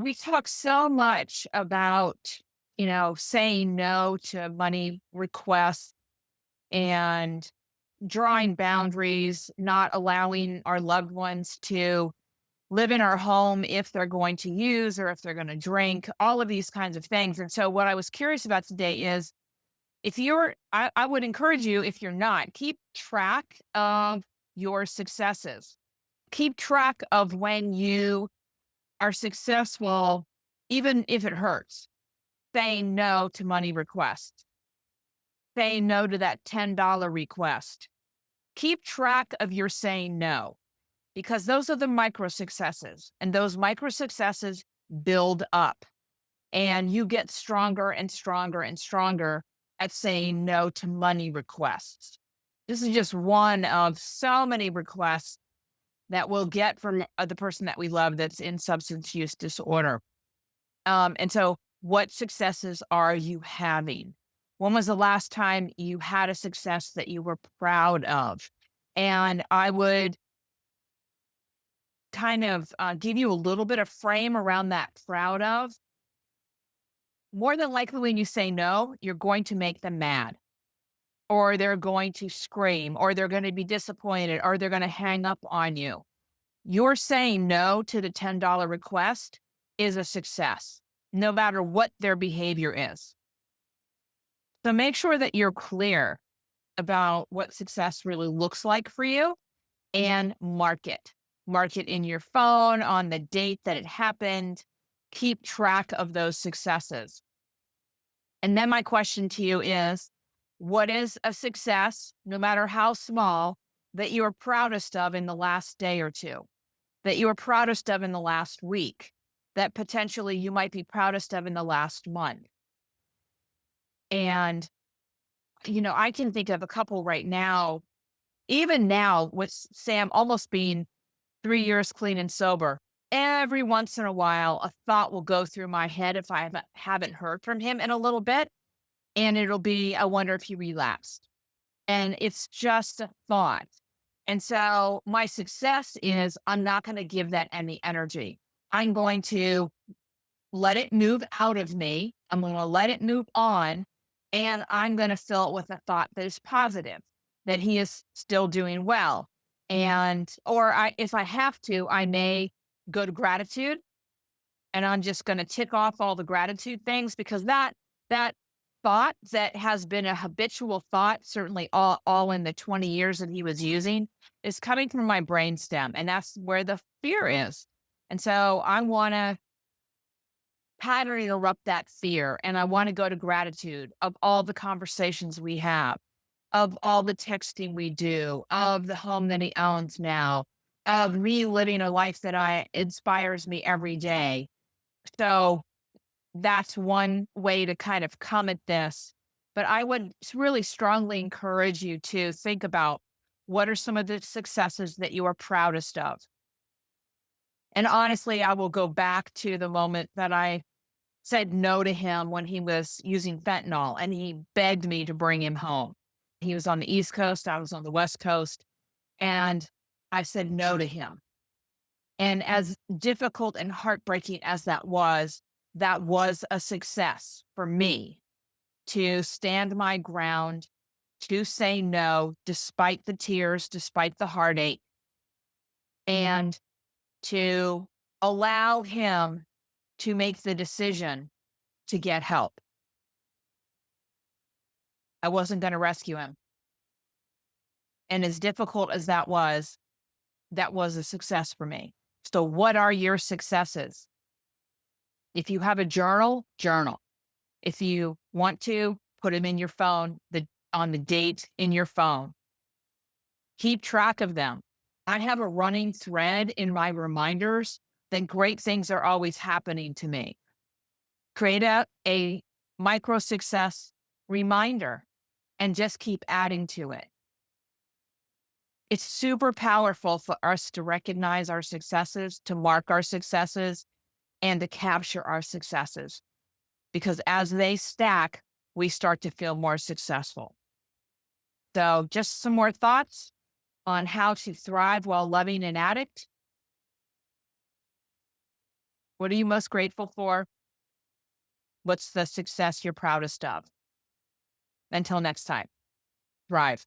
We talk so much about, saying no to money requests and drawing boundaries, not allowing our loved ones to live in our home if they're going to use or if they're going to drink, all of these kinds of things. And so, what I was curious about today is I would encourage you, if you're not, keep track of your successes. Keep track of when you are successful, even if it hurts. Saying no to money requests, saying no to that $10 request. Keep track of your saying no because those are the micro successes, and those micro successes build up, and you get stronger and stronger and stronger at saying no to money requests. This is just one of so many requests that we'll get from the person that we love that's in substance use disorder. And so, what successes are you having? When was the last time you had a success that you were proud of? And I would kind of give you a little bit of frame around that proud of. More than likely, when you say no, you're going to make them mad, or they're going to scream, or they're going to be disappointed, or they're going to hang up on you. Your saying no to the $10 request is a success, no matter what their behavior is. So make sure that you're clear about what success really looks like for you and mark it. Mark it in your phone on the date that it happened. Keep track of those successes. And then my question to you is, what is a success, no matter how small, that you are proudest of in the last day or two, that you are proudest of in the last week, that potentially you might be proudest of in the last month? And I can think of a couple right now, even now with Sam almost being 3 years clean and sober. Every once in a while, a thought will go through my head if I haven't heard from him in a little bit. And it'll be, I wonder if he relapsed. And it's just a thought. And so my success is I'm not going to give that any energy. I'm going to let it move out of me. I'm going to let it move on. And I'm going to fill it with a thought that is positive, that he is still doing well. And, if I have to, I may go to gratitude, and I'm just going to tick off all the gratitude things because that thought that has been a habitual thought, certainly all in the 20 years that he was using, is coming from my brainstem. And that's where the fear is. And so I want to pattern interrupt that fear. And I want to go to gratitude of all the conversations we have, of all the texting we do, of the home that he owns now, of me living a life that I inspires me every day. So that's one way to kind of come at this. But I would really strongly encourage you to think about what are some of the successes that you are proudest of. And honestly, I will go back to the moment that I said no to him when he was using fentanyl and he begged me to bring him home. He was on the East Coast, I was on the West Coast, and I said no to him. And as difficult and heartbreaking as that was a success for me to stand my ground, to say no, despite the tears, despite the heartache, and to allow him to make the decision to get help. I wasn't going to rescue him. And as difficult as that was a success for me. So, what are your successes? If you have a journal, journal. If you want to, put them in your phone, on the date in your phone. Keep track of them. I have a running thread in my reminders that great things are always happening to me. Create a micro success reminder and just keep adding to it. It's super powerful for us to recognize our successes, to mark our successes, and to capture our successes. Because as they stack, we start to feel more successful. So, just some more thoughts on how to thrive while loving an addict. What are you most grateful for? What's the success you're proudest of? Until next time, thrive.